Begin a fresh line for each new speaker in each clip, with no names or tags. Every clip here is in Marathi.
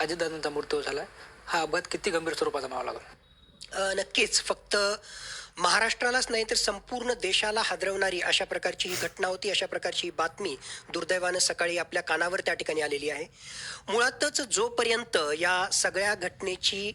अजितदादांचा मृत्यू झाला. हा अपघात किती गंभीर स्वरूपाचा म्हणावा लागेल?
नक्कीच. फक्त महाराष्ट्रालाच नाही तर संपूर्ण देशाला हादरवणारी अशा प्रकारची ही घटना होती. अशा प्रकारची ही बातमी दुर्दैवानं सकाळी आपल्या कानावर त्या ठिकाणी आलेली आहे. मुळातच जोपर्यंत या सगळ्या घटनेची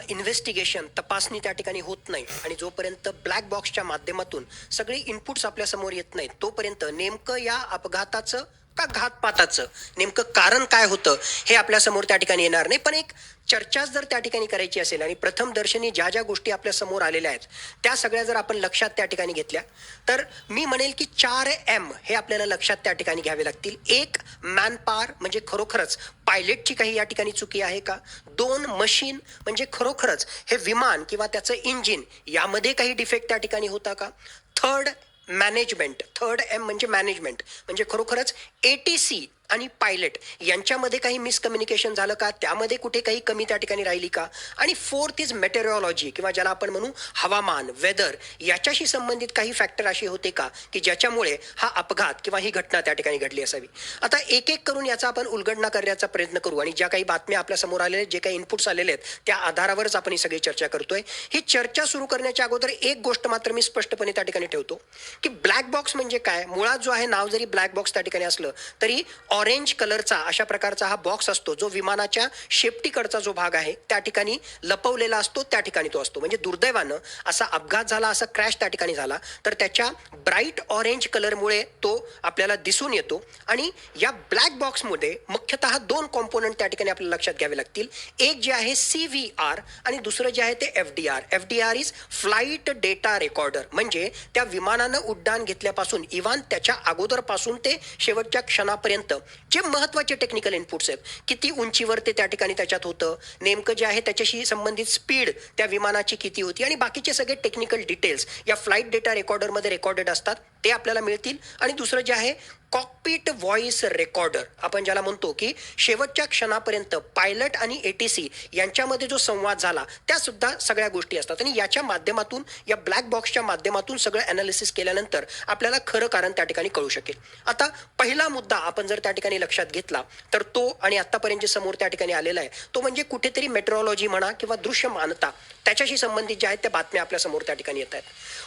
इन्व्हेस्टिगेशन, तपासणी त्या ठिकाणी होत नाही आणि जोपर्यंत ब्लॅक बॉक्सच्या माध्यमातून सगळे इनपुट्स आपल्यासमोर येत नाहीत, तोपर्यंत नेमकं या अपघाताचं का घातपाताचं नेमकं कारण काय होतं हे आपल्यासमोर त्या ठिकाणी येणार नाही. पण एक चर्चाच जर त्या ठिकाणी करायची असेल आणि प्रथम दर्शनी ज्या ज्या गोष्टी आपल्या समोर आलेल्या आहेत त्या सगळ्या जर आपण लक्षात त्या ठिकाणी घेतल्या तर मी म्हणेल की 4M हे आपल्याला लक्षात त्या ठिकाणी घ्यावे लागतील. एक, मॅन पॉवर म्हणजे खरोखरच पायलटची काही या ठिकाणी चुकी आहे का? 2, मशीन म्हणजे खरोखरच हे विमान किंवा त्याचं इंजिन यामध्ये काही डिफेक्ट त्या ठिकाणी होता का? Third, management. थर्ड एम म्हणजे मॅनेजमेंट म्हणजे खरोखरच ATC आणि पायलट यांच्यामध्ये काही मिसकम्युनिकेशन झालं का? त्यामध्ये कुठे काही कमी त्या ठिकाणी राहिली का? आणि फोर्थ इज मेटेरिओलॉजी किंवा ज्याला आपण म्हणू हवामान, वेदर, याच्याशी संबंधित काही फॅक्टर असे होते का की ज्याच्यामुळे हा अपघात किंवा ही घटना त्या ठिकाणी घडली असावी. आता एक एक करून याचा आपण उलगडणा करण्याचा प्रयत्न करू आणि ज्या काही बातम्या आपल्या समोर आलेल्या आहेत, जे काही इनपुट्स आलेले आहेत त्या आधारावरच आपण ही सगळी चर्चा करतोय. ही चर्चा सुरू करण्याच्या अगोदर एक गोष्ट मात्र मी स्पष्टपणे त्या ठिकाणी ठेवतो की ब्लॅक बॉक्स म्हणजे काय. मुळात जो आहे नाव जरी ब्लॅक बॉक्स त्या ठिकाणी असलं तरी ऑरेंज कलरचा अशा प्रकारचा हा बॉक्स असतो जो विमानाच्या शेपटीकडचा जो भाग आहे त्या ठिकाणी लपवलेला असतो, त्या ठिकाणी तो असतो. म्हणजे दुर्दैवानं असा अपघात झाला, असा क्रॅश त्या ठिकाणी झाला तर त्याच्या ब्राईट ऑरेंज कलरमुळे तो आपल्याला दिसून येतो. आणि या ब्लॅक बॉक्समध्ये मुख्यतः 2 कॉम्पोनंट त्या ठिकाणी आपल्याला लक्षात घ्यावे लागतील. एक जे आहे CVR आणि दुसरं जे आहे ते FDR. FDR is flight data recorder. म्हणजे त्या विमानानं उड्डाण घेतल्यापासून इव्हन त्याच्या अगोदरपासून ते शेवटच्या क्षणापर्यंत जे महत्वाचे टेक्निकल इनपुट्स आहेत, किती उंचीवर ते त्या ठिकाणी त्याच्यात होतं, नेमकं जे आहे त्याच्याशी संबंधित स्पीड त्या विमानाची किती होती आणि बाकीचे सगळे टेक्निकल डिटेल्स या फ्लाईट डेटा रेकॉर्डरमध्ये रेकॉर्डेड असतात, ते आपल्याला मिळतील. आणि दुसरं जे आहे कॉकपिट व्हॉइस रेकॉर्डर, आपण ज्याला म्हणतो की शेवटच्या क्षणापर्यंत पायलट आणि ATC यांच्यामध्ये जो संवाद झाला त्या सुद्धा सगळ्या गोष्टी असतात आणि याच्या माध्यमातून, या ब्लॅक बॉक्सच्या माध्यमातून सगळं अनालिसिस केल्यानंतर आपल्याला खरं कारण त्या ठिकाणी कळू शकेल. आता पहिला मुद्दा आपण जर त्या ठिकाणी लक्षात घेतला तर तो आणि आतापर्यंत जे समोर त्या ठिकाणी आलेला आहे तो म्हणजे कुठेतरी मेट्रोलॉजी म्हणा किंवा दृश्यमानता त्याच्याशी संबंधित ज्या आहेत त्या बातम्या आपल्या समोर त्या ठिकाणी येत आहेत.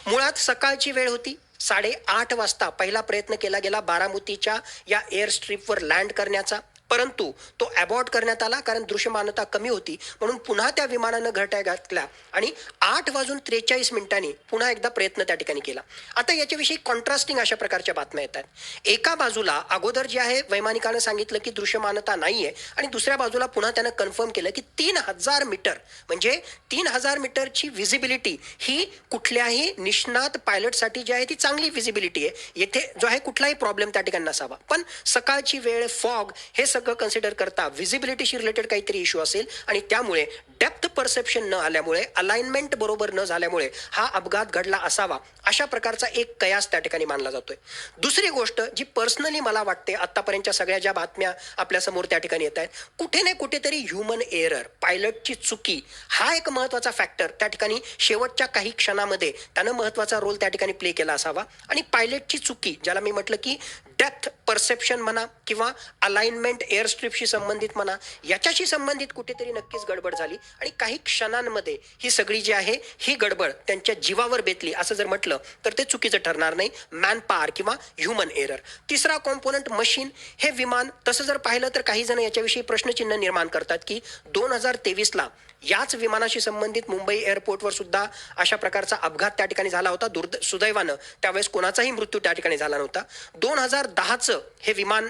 मुळात सकाळची वेळ होती, 8:30 वाजता पहिला प्रयत्न केला गेला बारामतीच्या या एअर स्ट्रीपवर लँड करण्याचा, परंतु तो अबॉर्ट करण्यात आला कारण दृश्यमानता कमी होती. म्हणून पुन्हा त्या विमानानं घरट्या घातल्या आणि 8:43 पुन्हा एकदा प्रयत्न त्या ठिकाणी केला. आता याच्याविषयी कॉन्ट्रास्टिंग अशा प्रकारच्या बातम्या येतात. एका बाजूला अगोदर जे आहे वैमानिकानं सांगितलं की दृश्यमानता नाहीये आणि दुसऱ्या बाजूला पुन्हा त्यानं कन्फर्म केलं की 3000 मीटर म्हणजे 3000 मीटरची व्हिजिबिलिटी ही कुठल्याही निष्णात पायलटसाठी जी आहे ती चांगली व्हिजिबिलिटी आहे. येथे जो आहे कुठलाही प्रॉब्लेम त्या ठिकाणी नसावा. पण सकाळची वेळ, फॉग हे सगळं कन्सिडर करता व्हिजिबिलिटीशी रिलेटेड काहीतरी इश्यू असेल आणि त्यामुळे डेप्थ परसेप्शन न आल्यामुळे, अलाइनमेंट बरोबर न झाल्यामुळे हा अपघात घडला असावा अशा प्रकारचा एक कयास त्या ठिकाणी मानला जातोय. दुसरी गोष्ट जी पर्सनली मला वाटते, आतापर्यंतच्या सगळ्या ज्या बातम्या आपल्या समोर त्या ठिकाणी येत आहेत, कुठे ना कुठेतरी ह्युमन एरर, पायलटची चुकी हा एक महत्वाचा फॅक्टर त्या ठिकाणी शेवटच्या काही क्षणामध्ये त्यानं महत्वाचा रोल त्या ठिकाणी प्ले केला असावा. आणि पायलटची चुकी ज्याला मी म्हटलं की डेप्थ परसेप्शन म्हणा किंवा अलाइनमेंट एअर स्ट्रिपशी संबंधित म्हणा, याच्याशी संबंधित कुठेतरी नक्कीच गडबड झाली आणि काही क्षणांमध्ये ही सगळी जी आहे ही गडबड त्यांच्या जीवावर बेतली असं जर म्हटलं तर ते चुकीचं ठरणार नाही. मॅन पॉवर किंवा ह्युमन एरर. तिसरा कॉम्पोनंट मशीन. हे विमान तसं जर पाहिलं तर काही जण याच्याविषयी प्रश्नचिन्ह निर्माण करतात की 2023ला याच विमानाशी संबंधित मुंबई एअरपोर्टवर सुद्धा अशा प्रकारचा अपघात त्या ठिकाणी झाला होता. सुदैवानं त्यावेळेस कोणाचाही मृत्यू त्या ठिकाणी झाला नव्हता. 2010चं हे विमान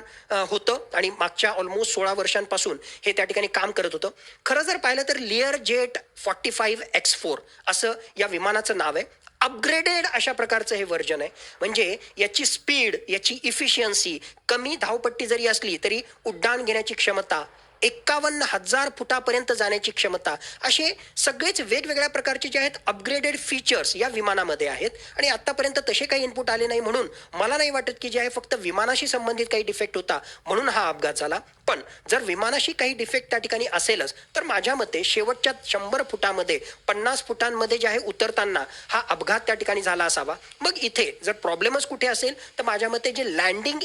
होतं आणि मागच्या ऑलमोस्ट 16 वर्षांपासून हे त्या ठिकाणी काम करत होतं. खरं जर पाहिलं तर लिअर जेट 45X4 असं या विमानाचं नाव आहे. अपग्रेडेड अशा प्रकारचं हे व्हर्जन आहे. म्हणजे याची स्पीड, याची इफिशियन्सी, कमी धावपट्टी जरी असली तरी उड्डाण घेण्याची क्षमता, 51,000 फुटापर्यंत जाण्याची क्षमता, असे सगळेच वेगवेगळ्या प्रकारचे जे आहेत अपग्रेडेड फीचर्स या विमानामध्ये आहेत. आणि आतापर्यंत तसे काही इनपुट आले नाही म्हणून मला नाही वाटत की जे आहे फक्त विमानाशी संबंधित काही डिफेक्ट होता म्हणून हा अपघात झाला. पण जर विमानाशी काही डिफेक्ट त्या ठिकाणी असेलच तर माझ्या मते शेवटच्या 100 फुटामध्ये, 50 फुटांमध्ये जे आहे उतरताना हा अपघात त्या ठिकाणी झाला असावा. मग इथे जर प्रॉब्लेमच कुठे असेल तर माझ्या मते जे लँडिंग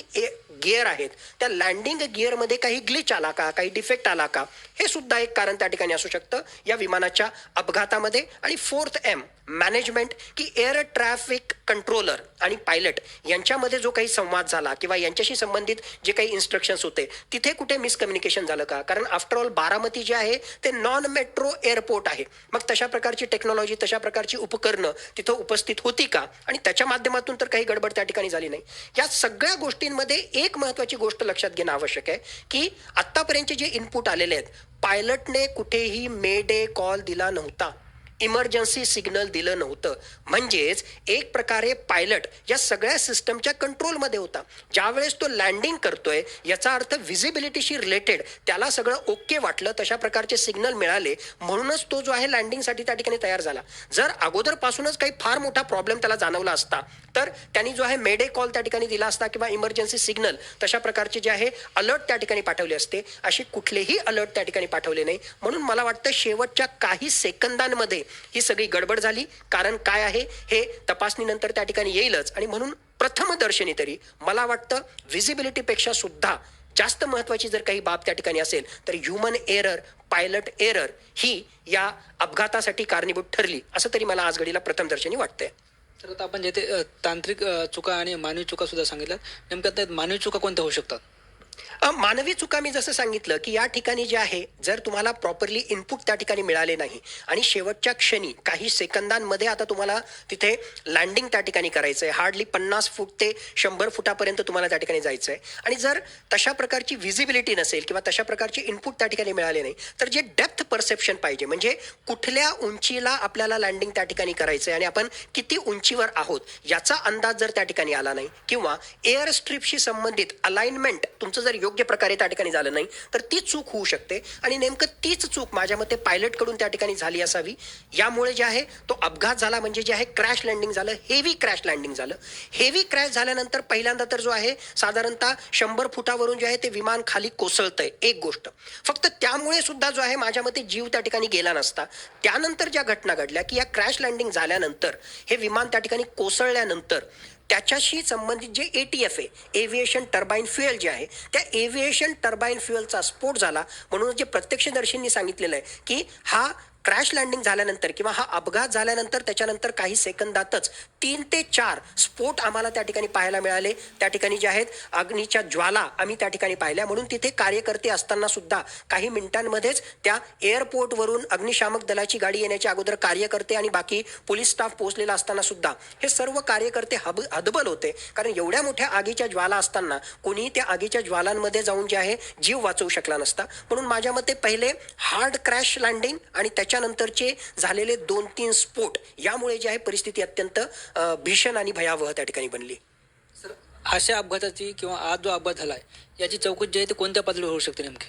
गिअर आहेत त्या लँडिंग गिअरमध्ये काही ग्लिच आला का, काही डिफेक्ट आला का, हे सुद्धा एक कारण त्या ठिकाणी असू शकतं या विमानाच्या अपघातामध्ये. आणि 4th M मॅनेजमेंट, की एअर ट्रॅफिक कंट्रोलर आणि पायलट यांच्यामध्ये जो काही संवाद झाला किंवा यांच्याशी संबंधित जे काही इन्स्ट्रक्शन्स होते तिथे कुठे मिसकम्युनिकेशन झालं का. कारण आफ्टर ऑल बारामती जे आहे ते नॉन मेट्रो एअरपोर्ट आहे. मग तशा प्रकारची टेक्नॉलॉजी, तशा प्रकारची उपकरणं तिथं उपस्थित होती का, आणि त्याच्या माध्यमातून तर काही गडबड त्या ठिकाणी झाली नाही. या सगळ्या गोष्टींमध्ये एक महत्त्वाची गोष्ट लक्षात घेणं आवश्यक आहे की आत्तापर्यंतचे जे इनपुट आलेले आहेत, पायलटने कुठेही मे डे कॉल दिला नव्हता, इमर्जन्सी सिग्नल दिलं नव्हतं. म्हणजेच एक प्रकारे पायलट या सगळ्या सिस्टमच्या कंट्रोलमध्ये होता. ज्यावेळेस तो लँडिंग करतोय याचा अर्थ व्हिजिबिलिटीशी रिलेटेड त्याला सगळं ओके वाटलं, तशा प्रकारचे सिग्नल मिळाले, म्हणूनच तो जो आहे लँडिंगसाठी त्या ठिकाणी तयार झाला. जर अगोदरपासूनच काही फार मोठा प्रॉब्लेम त्याला जाणवला असता तर त्यांनी जो आहे मेडे कॉल त्या ठिकाणी दिला असता किंवा इमर्जन्सी सिग्नल तशा प्रकारचे जे आहे अलर्ट त्या ठिकाणी पाठवले असते. असे कुठलेही अलर्ट त्या ठिकाणी पाठवले नाही. म्हणून मला वाटतं शेवटच्या काही सेकंदांमध्ये ही सगळी गडबड झाली. कारण काय आहे हे तपासणीनंतर त्या ठिकाणी येईलच. आणि म्हणून प्रथमदर्शनी तरी मला वाटतं व्हिजिबिलिटीपेक्षा सुद्धा जास्त महत्वाची जर काही बाब त्या ठिकाणी असेल तर ह्युमन एरर, पायलट एरर ही या अपघातासाठी कारणीभूत ठरली, असं तरी मला आज घडीला प्रथमदर्शनी वाटतंय.
तर आता आपण जे तांत्रिक चुका आणि मानवी चुका सुद्धा सांगितल्यात, नेमक्या त्यात मानवी चुका कोणत्या होऊ शकतात?
मानवी चुका मी जसं सांगितलं की या ठिकाणी जे आहे, जर तुम्हाला प्रॉपरली इनपुट त्या ठिकाणी मिळाले नाही आणि शेवटच्या क्षणी काही सेकंदांमध्ये आता तुम्हाला तिथे लँडिंग त्या ठिकाणी करायचं आहे, हार्डली 50 फूट ते 100 फुटापर्यंत तुम्हाला त्या ठिकाणी जायचं आहे, आणि जर तशा प्रकारची व्हिजिबिलिटी नसेल किंवा तशा प्रकारचे इनपुट त्या ठिकाणी मिळाले नाही, तर जे डेप्थ परसेप्शन पाहिजे, म्हणजे कुठल्या उंचीला आपल्याला लँडिंग त्या ठिकाणी करायचं आहे आणि आपण किती उंचीवर आहोत याचा अंदाज जर त्या ठिकाणी आला नाही, किंवा एअर स्ट्रिपशी संबंधित अलाइनमेंट तुमचं जर योग्य प्रकारे त्या ठिकाणी झालं नाही, तर ती चूक होऊ शकते. आणि नेमकं तीच चूक माझ्या मते पायलट कडून त्या ठिकाणी झाली असावी. यामुळे जे आहे तो अपघात झाला, म्हणजे जे आहे क्रॅश लँडिंग झालं, हेवी क्रॅश लँडिंग झालं. हेवी क्रॅश झाल्यानंतर पहिल्यांदा तर जो आहे साधारणतः 100 फुटावरून जे आहे ते विमान खाली कोसळतंय, एक गोष्ट. फक्त त्यामुळे सुद्धा जो आहे माझ्या मते जीव त्या ठिकाणी गेला नसता. त्यानंतर ज्या घटना घडल्या की या क्रॅश लँडिंग झाल्यानंतर हे विमान त्या ठिकाणी कोसळल्यानंतर त्याच्याशी संबंधित जे ATF आहे, एव्हिएशन टर्बाईन फ्युएल जे आहे, त्या एव्हिएशन टर्बाईन फ्युएलचा स्फोट झाला. म्हणून जे प्रत्यक्षदर्शींनी सांगितलेलं आहे की हा क्रॅश लँडिंग झाल्यानंतर किंवा हा अपघात झाल्यानंतर त्याच्यानंतर काही सेकंदातच 3 ते 4 स्फोट आम्हाला त्या ठिकाणी पाहायला मिळाले. त्या ठिकाणी जे आहेत अग्नीच्या ज्वाला आम्ही त्या ठिकाणी पाहिल्या. म्हणून तिथे कार्यकर्ते असताना सुद्धा काही मिनिटांमध्येच त्या एअरपोर्टवरून अग्निशामक दलाची गाडी येण्याच्या अगोदर कार्यकर्ते आणि बाकी पोलीस स्टाफ पोहोचलेला असताना सुद्धा हे सर्व कार्यकर्ते हतबल होते. कारण एवढ्या मोठ्या आगीच्या ज्वाला असताना कोणी त्या आगीच्या ज्वालांमध्ये जाऊन जे आहे जीव वाचवू शकला नसता. म्हणून माझ्या मते पहिले हार्ड क्रॅश लँडिंग आणि त्याच्यानंतरचे झालेले 2-3 स्फोट यामुळे जे आहे परिस्थिती अत्यंत भीषण आणि भयावह त्या ठिकाणी बनली.
सर, अशा अपघाताची किंवा आज जो अपघात झालाय याची चौकशी जी आहे ती कोणत्या पातळीवर होऊ शकते नेमकी?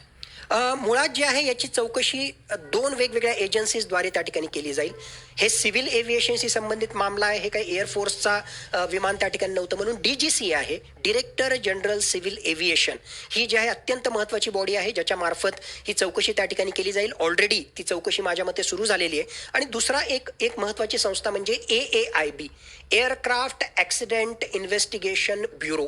मुळात जे आहे याची चौकशी 2 वेगवेगळ्या एजन्सीजद्वारे त्या ठिकाणी केली जाईल. हे सिव्हिल एव्हिएशनशी संबंधित मामला आहे. हे काही एअरफोर्सचा विमान त्या ठिकाणी नव्हतं, म्हणून DGCA आहे, डिरेक्टर जनरल सिव्हिल एव्हिएशन. ही जी आहे अत्यंत महत्त्वाची बॉडी आहे ज्याच्या मार्फत ही चौकशी त्या ठिकाणी केली जाईल. ऑलरेडी ती चौकशी माझ्या मते सुरू झालेली आहे. आणि दुसरा एक महत्त्वाची संस्था म्हणजे AAIB, aircraft accident investigation bureau.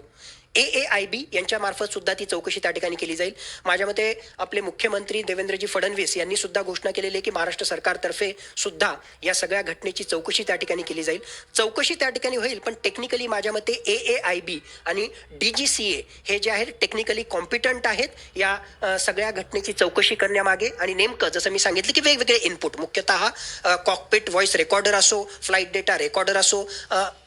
AAIB यांच्या मार्फत सुद्धा ती चौकशी त्या ठिकाणी केली जाईल. माझ्या मते आपले मुख्यमंत्री देवेंद्रजी फडणवीस यांनी सुद्धा घोषणा केलेली आहे की महाराष्ट्र सरकारतर्फे सुद्धा या सगळ्या घटनेची चौकशी त्या ठिकाणी केली जाईल. चौकशी त्या ठिकाणी होईल, पण टेक्निकली माझ्या मते AAIB आणि DGCA हे जे आहेत टेक्निकली कॉम्पिटंट आहेत या सगळ्या घटनेची चौकशी करण्यामागे. आणि नेमकं जसं मी सांगितलं की वेगवेगळे इनपुट, मुख्यतः कॉकपिट व्हॉइस रेकॉर्डर असो, फ्लाईट डेटा रेकॉर्डर असो,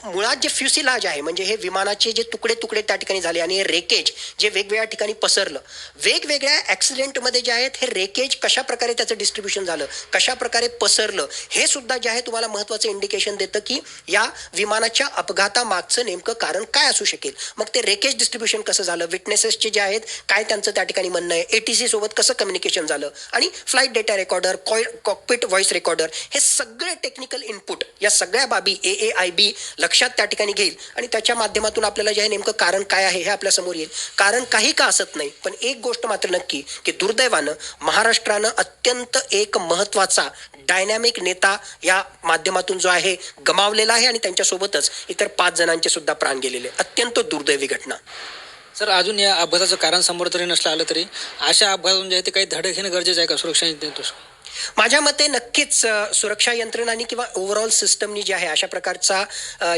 मुळात जे फ्युसिलाज आहे म्हणजे हे विमानाचे जे तुकडे तुकडे त्या ठिकाणी झाले आणि हे रेकेज जे वेगवेगळ्या ठिकाणी पसरलं, वेगवेगळ्या ऍक्सिडेंटमध्ये जे आहेत हे रेकेज कशा प्रकारे त्याचं डिस्ट्रीब्युशन झालं, कशा प्रकारे पसरलं, हे सुद्धा जे आहे तुम्हाला महत्त्वाचं इंडिकेशन देतं की या विमानाच्या अपघातामागचं नेमकं कारण काय असू शकेल. मग ते रेकेज डिस्ट्रीब्युशन कसं झालं, विटनेसेसचे जे आहेत काय त्यांचं त्या ठिकाणी म्हणणं आहे, ATC सोबत कसं कम्युनिकेशन झालं, आणि flight data recorder, cockpit voice recorder, हे सगळे टेक्निकल इनपुट या सगळ्या बाबी AAIB लक्षात त्या ठिकाणी घेईल. आणि त्याच्या माध्यमातून आपल्याला जे आहे नेमकं कारण काय आहे हे आपल्या समोर येईल. कारण काही का असत नाही, पण एक गोष्ट मात्र नक्की की दुर्दैवानं महाराष्ट्रानं अत्यंत एक महत्त्वाचा डायनॅमिक नेता या माध्यमातून जो आहे गमावलेला आहे, आणि त्यांच्यासोबतच इतर 5 जणांचे सुद्धा प्राण गेलेले. अत्यंत दुर्दैवी घटना.
सर अजून या अपघाताचं कारण समोर जरी नसलं आलं तरी अशा अपघातातून जे आहे ते काही धडक घेणं गरजेचं आहे का सुरक्षा यंत्रणेतून?
माझ्या मते नक्कीच सुरक्षा यंत्रणांनी किंवा ओव्हरऑल सिस्टमनी जे आहे अशा प्रकारचा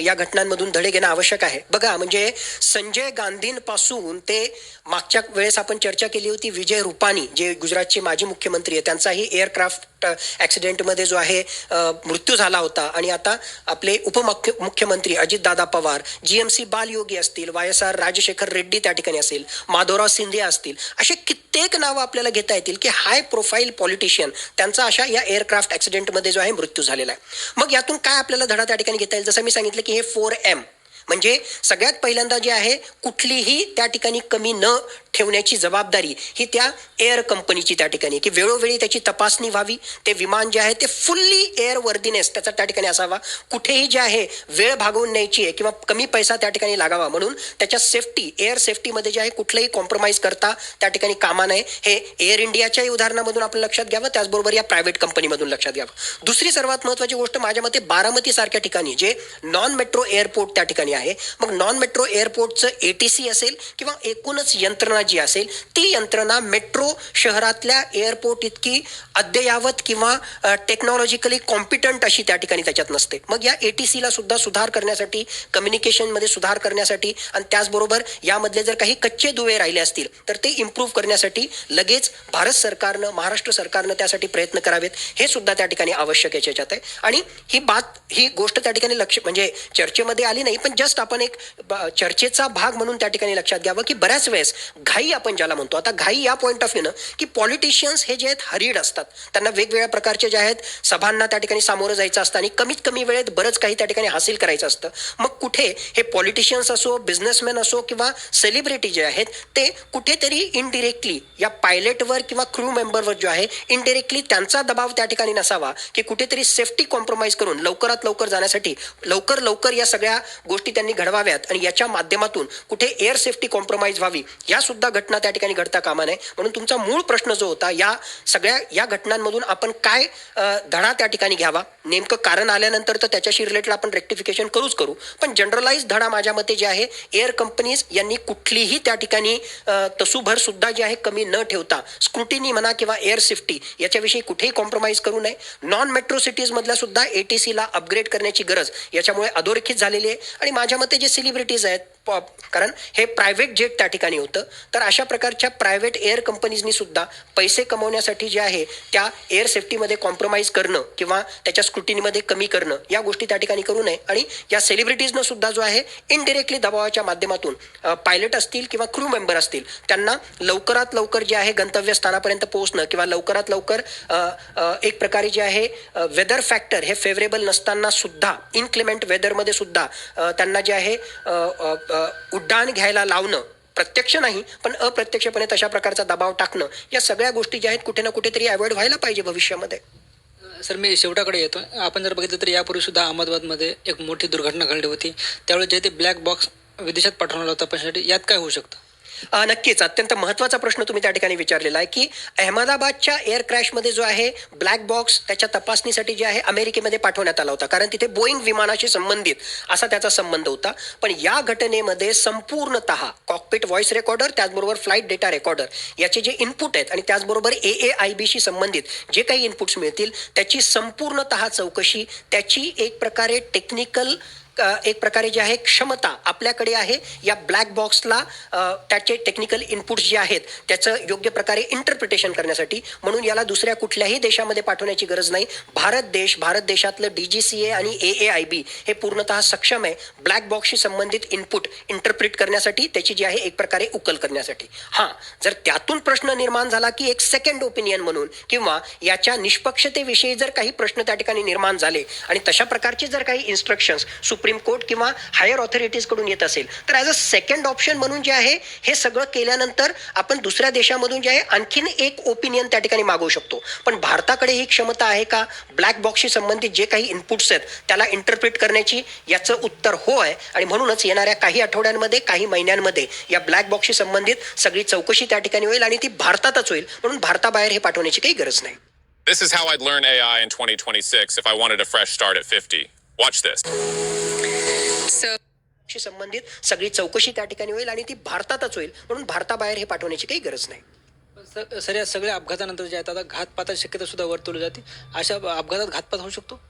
या घटनांमधून धडे घेणं आवश्यक आहे. बघा म्हणजे संजय गांधींपासून ते मागच्या वेळेस आपण चर्चा केली होती विजय रुपानी जे गुजरातचे माजी मुख्यमंत्री आहे त्यांचाही एअरक्राफ्ट ॲक्सिडेंटमध्ये जो आहे मृत्यू झाला होता. आणि आता आपले मुख्यमंत्री अजितदादा पवार, जीएमसी बालयोगी असतील, YSR राजशेखर रेड्डी त्या ठिकाणी असेल, माधवराव सिंधिया असतील, असे कित्येक नावं आपल्याला घेता येतील की हाय प्रोफाईल पॉलिटिशियन त्यांचा अशा या एअरक्राफ्ट ॲक्सिडेंटमध्ये जो आहे मृत्यू झालेला आहे. मग यातून काय आपल्याला धडा त्या ठिकाणी घेता येईल? जसं मी सांगितलं की हे 4M म्हणजे सगळ्यात पहिल्यांदा जे आहे कुठलीही त्या ठिकाणी कमी न ठेवण्याची जबाबदारी ही त्या एअर कंपनीची त्या ठिकाणी की वेळोवेळी त्याची तपासणी व्हावी. ते विमान जे आहे ते फुल्ली एअर वर्दीनेस त्याचा त्या ठिकाणी असावा. कुठेही जे आहे वेळ भागवून न्यायची आहे किंवा कमी पैसा त्या ठिकाणी लागावा म्हणून त्याच्या सेफ्टी एअर सेफ्टीमध्ये जे आहे कुठलंही कॉम्प्रोमाइज करता त्या ठिकाणी कामा नये. हे एअर इंडियाच्याही उदाहरणामधून आपण लक्षात घ्यावं, त्याचबरोबर या प्रायव्हेट कंपनीमधून लक्षात घ्यावं. दुसरी सर्वात महत्त्वाची गोष्ट माझ्या मते बारामती सारख्या ठिकाणी जे नॉन मेट्रो एअरपोर्ट त्या ठिकाणी आहे, मग नॉन मेट्रो एअरपोर्टचं ATC असेल किंवा एकूणच यंत्रणा जी असेल ती यंत्रणा मेट्रो शहरातल्या एअरपोर्ट इतकी अद्ययावत किंवा टेक्नॉलॉजिकली कॉम्पिटंट अशी त्या ठिकाणी त्याच्यात नसते. मग या ATCला सुद्धा सुधार करण्यासाठी, कम्युनिकेशनमध्ये सुधार करण्यासाठी आणि त्याचबरोबर यामधले जर काही कच्चे दुवे राहिले असतील तर ते इम्प्रूव्ह करण्यासाठी लगेच भारत सरकारनं, महाराष्ट्र सरकारनं त्यासाठी प्रयत्न करावेत. हे सुद्धा त्या ठिकाणी आवश्यक याच्यात आहे. आणि ही गोष्ट त्या ठिकाणी म्हणजे चर्चेमध्ये आली नाही, पण जस्ट आपण एक चर्चेचा भाग म्हणून त्या ठिकाणी लक्षात घ्यावं की बऱ्याच वेळेस घाई आपण ज्याला म्हणतो, आता घाई या पॉईंट ऑफ व्ह्यूनं की पॉलिटिशियन्स हे जे आहेत हरीड असतात, त्यांना वेगवेगळ्या प्रकारचे जे आहेत सभांना त्या ठिकाणी सामोरं जायचं असतं आणि कमीत कमी वेळेत बरंच काही त्या ठिकाणी हासिल करायचं असतं. मग कुठे हे पॉलिटिशियन्स असो, बिझनेसमॅन असो किंवा सेलिब्रिटी जे आहेत ते कुठेतरी इनडिरेक्टली या पायलटवर किंवा क्रू मेंबरवर जो आहे इनडिरेक्टली त्यांचा दबाव त्या ठिकाणी नसावा की कुठेतरी सेफ्टी कॉम्प्रोमाइज करून लवकरात लवकर जाण्यासाठी लवकर या सगळ्या गोष्टी त्यांनी घडवाव्यात आणि याच्या माध्यमातून कुठे एअर सेफ्टी कॉम्प्रोमाइज व्हावी या सुद्धा घटना त्या ठिकाणी घडता कामा नये. म्हणून तुमचा मूळ प्रश्न जो होता या सगळ्या या घटनांमधून आपण काय धडा त्या ठिकाणी घ्यावा, नेमकं कारण आल्यानंतर तर त्याच्याशी रिलेटेड आपण रेक्टिफिकेशन करू, पण जनरलाइज धडा माझ्या मते जे आहे एअर कंपनीज यांनी कुठलीही त्या ठिकाणी तसूभर सुद्धा जे आहे कमी न ठेवता स्क्रुटिनी म्हणा किंवा एअर सेफ्टी याच्याविषयी कुठेही कॉम्प्रोमाइज करू नये. नॉन मेट्रो सिटीज मधल्या सुद्धा ATCला अपग्रेड करण्याची गरज याच्यामुळे अधोरेखित झालेली आहे. आणि माझ्या मते जे सेलिब्रिटीज आहेत कारण हे प्रायव्हेट जेट त्या ठिकाणी होतं, तर अशा प्रकारच्या प्रायव्हेट एअर कंपनीजनी सुद्धा पैसे कमवण्यासाठी जे आहे त्या एअर सेफ्टीमध्ये कॉम्प्रोमाइज करणं किंवा त्याच्या स्क्रुटिनीमध्ये कमी करणं या गोष्टी त्या ठिकाणी करू नये. आणि या सेलिब्रिटीजनं सुद्धा जो आहे इनडिरेक्टली दबावाच्या माध्यमातून पायलट असतील किंवा क्रू मेंबर असतील त्यांना लवकरात लवकर जे आहे गंतव्यस्थानापर्यंत पोहोचणं किंवा लवकरात लवकर एक प्रकारे जे आहे वेदर फॅक्टर हे फेवरेबल नसताना सुद्धा इनक्लेमेंट वेदरमध्ये सुद्धा त्यांना जे आहे उड्डाण घ्यायला लावणं, प्रत्यक्ष नाही पण अप्रत्यक्षपणे तशा प्रकारचा दबाव टाकणं, या सगळ्या गोष्टी ज्या आहेत कुठे ना कुठेतरी अवॉइड व्हायला पाहिजे भविष्यामध्ये.
सर मी शेवटाकडे येतो. आपण जर बघितलं तर यापूर्वी सुद्धा अहमदाबादमध्ये एक मोठी दुर्घटना घडली होती. त्यावेळेस जे ते ब्लॅक बॉक्स विदेशात पाठवण्यात होता तपासण्यासाठी, यात काय होऊ शकतं?
नक्कीच अत्यंत महत्त्वाचा प्रश्न तुम्ही त्या ठिकाणी विचारलेला आहे की अहमदाबादच्या एअर क्रॅशमध्ये जो आहे ब्लॅक बॉक्स त्याच्या तपासणीसाठी जे आहे अमेरिकेमध्ये पाठवण्यात आला होता, कारण तिथे बोईंग विमानाशी संबंधित असा त्याचा संबंध होता. पण या घटनेमध्ये संपूर्णतः कॉकपिट व्हॉइस रेकॉर्डर त्याचबरोबर फ्लाईट डेटा रेकॉर्डर याचे जे इनपुट आहेत आणि त्याचबरोबर AAIBशी संबंधित जे काही इनपुट्स मिळतील त्याची संपूर्णतः चौकशी, त्याची एक प्रकारे टेक्निकल एक प्रकारे जे आहे क्षमता आपल्याकडे आहे या ब्लॅक बॉक्सला त्याचे टेक्निकल इनपुट्स जे आहेत त्याचं योग्य प्रकारे इंटरप्रिटेशन करण्यासाठी. म्हणून याला दुसऱ्या कुठल्याही देशामध्ये पाठवण्याची गरज नाही. भारत देशातलं DGCA आणि AAIB हे पूर्णतः सक्षम आहे ब्लॅक बॉक्सशी संबंधित इनपुट इंटरप्रिट करण्यासाठी, त्याची जी आहे एक प्रकारे उकल करण्यासाठी. हां, जर त्यातून प्रश्न निर्माण झाला की एक सेकंड ओपिनियन म्हणून किंवा याच्या निष्पक्षतेविषयी जर काही प्रश्न त्या ठिकाणी निर्माण झाले आणि तशा प्रकारचे जर काही इन्स्ट्रक्शन्स सुप्रीम कोर्ट किंवा हायर ऑथॉरिटीज कडून येत असेल तर ॲज अ सेकंड ऑप्शन म्हणून जे आहे हे सगळं केल्यानंतर आपण दुसऱ्या देशामधून जे आहे आणखीन एक ओपिनियन त्या ठिकाणी मागवू शकतो. पण भारताकडे ही क्षमता आहे का ब्लॅक बॉक्सशी संबंधित जे काही इनपुट्स आहेत त्याला इंटरप्रिट करण्याची? याचं उत्तर हो आहे. आणि म्हणूनच येणाऱ्या काही आठवड्यांमध्ये, काही महिन्यांमध्ये या ब्लॅक बॉक्सशी संबंधित सगळी चौकशी त्या ठिकाणी होईल आणि ती भारतातच होईल. म्हणून भारताबाहेर हे पाठवण्याची काही गरज नाही.
This is how I'd learn AI in 2026 if I wanted a fresh start at 50. Watch this.
So
शी संबंधित सगळी चौकशी त्या ठिकाणी होईल आणि ती भारतातच होईल, म्हणून भारताबाहेर हे पाठवण्याची काही गरज नाही.
सर या सगळ्या अपघातानंतर जे आहेत आता घातपाताची शक्यता सुद्धा वर्तवली जाते. अशा अपघातात घातपात होऊ शकतो.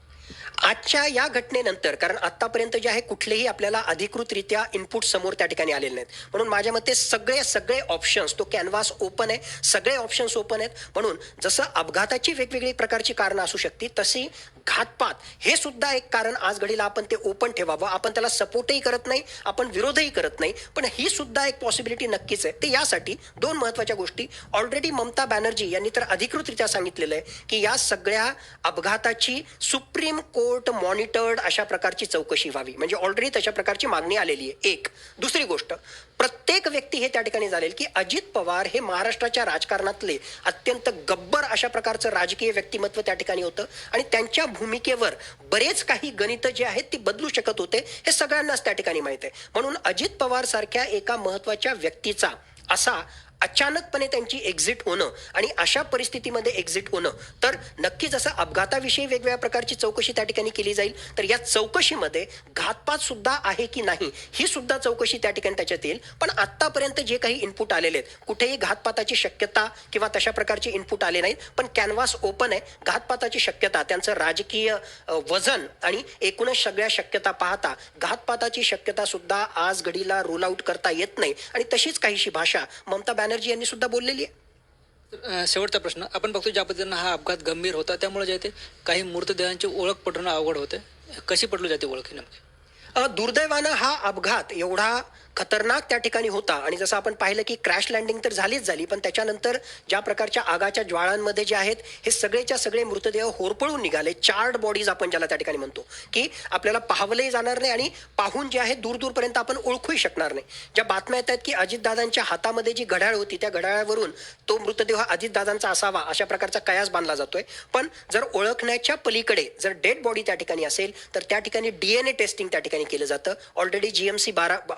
आजच्या या घटनेनंतर, कारण आतापर्यंत जे आहे कुठलेही आपल्याला अधिकृतरित्या इनपुट समोर त्या ठिकाणी आलेले नाहीत, म्हणून माझ्या मते सगळे ऑप्शन्स, तो कॅनव्हास ओपन आहे, सगळे ऑप्शन्स ओपन आहेत. म्हणून जसं अपघाताची वेगवेगळी प्रकारची कारणं असू शकतील, तशी घातपात हे सुद्धा एक कारण आज घडीला आपण ते ओपन ठेवावं. आपण त्याला सपोर्टही करत नाही, आपण विरोधही करत नाही, पण ही सुद्धा एक पॉसिबिलिटी नक्कीच आहे. ते यासाठी दोन महत्त्वाच्या गोष्टी ऑलरेडी ममता बॅनर्जी यांनी तर अधिकृतरित्या सांगितलेलं आहे की या सगळ्या अपघाताची सुप्रीम कोर्ट मॉनिटर्ड अशा प्रकारची चौकशी व्हावी, म्हणजे ऑलरेडी तशा प्रकारची मागणी आलेली आहे. एक दुसरी गोष्ट, प्रत्येक व्यक्ती हे त्या ठिकाणी झालेल की अजित पवार हे महाराष्ट्राच्या राजकारणातले अत्यंत गब्बर अशा प्रकारचं राजकीय व्यक्तिमत्व त्या ठिकाणी होतं आणि त्यांच्या भूमिकेवर बरेच काही गणितं जे आहेत ती बदलू शकत होते, हे सगळ्यांनाच त्या ठिकाणी माहित आहे. म्हणून अजित पवार सारख्या एका महत्त्वाच्या व्यक्तीचा असा अचानकपणे त्यांची एक्झिट होणं आणि अशा परिस्थितीमध्ये एक्झिट होणं, तर नक्कीच असं अपघाताविषयी वेगवेगळ्या प्रकारची चौकशी त्या ठिकाणी केली जाईल. तर या चौकशीमध्ये घातपात सुद्धा आहे की नाही ही सुद्धा चौकशी त्या ठिकाणी त्याच्यात येईल. पण आतापर्यंत जे काही इनपुट आलेले आहेत, कुठेही घातपाताची शक्यता किंवा तशा प्रकारचे इनपुट आले नाहीत. पण कॅनव्हास ओपन आहे. घातपाताची शक्यता, त्यांचं राजकीय वजन आणि एकूणच सगळ्या शक्यता पाहता घातपाताची शक्यता सुद्धा आज घडीला रोल आउट करता येत नाही आणि तशीच काहीशी भाषा ममता बॅनर्जी यांनी सुद्धा बोललेली आहे.
शेवटचा प्रश्न, आपण बघतो ज्या पद्धतीनं हा अपघात गंभीर होता त्यामुळे जे ते काही मृतदेहांची ओळख पटवणं अवघड होते. कशी पटवली जाते ओळख ही नक्की?
दुर्दैवानं हा अपघात एवढा खतरनाक त्या ठिकाणी होता आणि जसं आपण पाहिलं की क्रॅश लँडिंग तर झालीच झाली, पण त्याच्यानंतर ज्या प्रकारच्या आगाच्या ज्वाळांमध्ये जे आहेत हे सगळेच्या सगळे मृतदेह होरपळून निघाले. चार्ड बॉडीज आपण ज्याला त्या ठिकाणी म्हणतो की आपल्याला पाहावलंही जाणार नाही आणि पाहून जे आहे दूर दूरपर्यंत आपण ओळखूही शकणार नाही. ज्या बातम्या येत आहेत की अजितदादांच्या हातामध्ये जी घड्याळ होती त्या घड्याळावरून तो मृतदेह अजितदादांचा असावा अशा प्रकारचा कयास बांधला जातोय. पण जर ओळखण्याच्या पलीकडे जर डेड बॉडी त्या ठिकाणी असेल तर त्या ठिकाणी DNA टेस्टिंग त्या ठिकाणी केलं जातं. Already GMC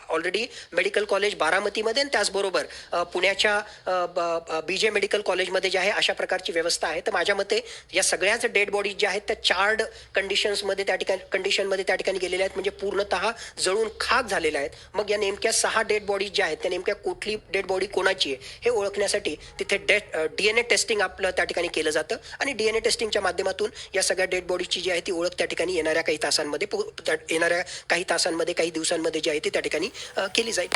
already medical college बारामतीमध्ये आणि त्याचबरोबर पुण्याच्या BJ मेडिकल कॉलेजमध्ये जे आहे अशा प्रकारची व्यवस्था आहे. तर माझ्या मते या सगळ्याच डेड बॉडीज ज्या आहेत त्या चार्ड कंडिशनमध्ये त्या ठिकाणी गेलेल्या आहेत, म्हणजे पूर्णतः जळून खाक झालेल्या आहेत. मग या नेमक्या 6 डेड बॉडीज ज्या आहेत त्या नेमक्या कुठली डेड बॉडी कोणाची आहे हे ओळखण्यासाठी तिथे DNA टेस्टिंग आपलं त्या ठिकाणी केलं जातं आणि DNA टेस्टिंगच्या माध्यमातून या सगळ्या डेड बॉडीची जी आहे ती ओळख त्या ठिकाणी येणाऱ्या काही तासांमध्ये काही दिवसांमध्ये जी आहे ती त्या ठिकाणी केली जाईल.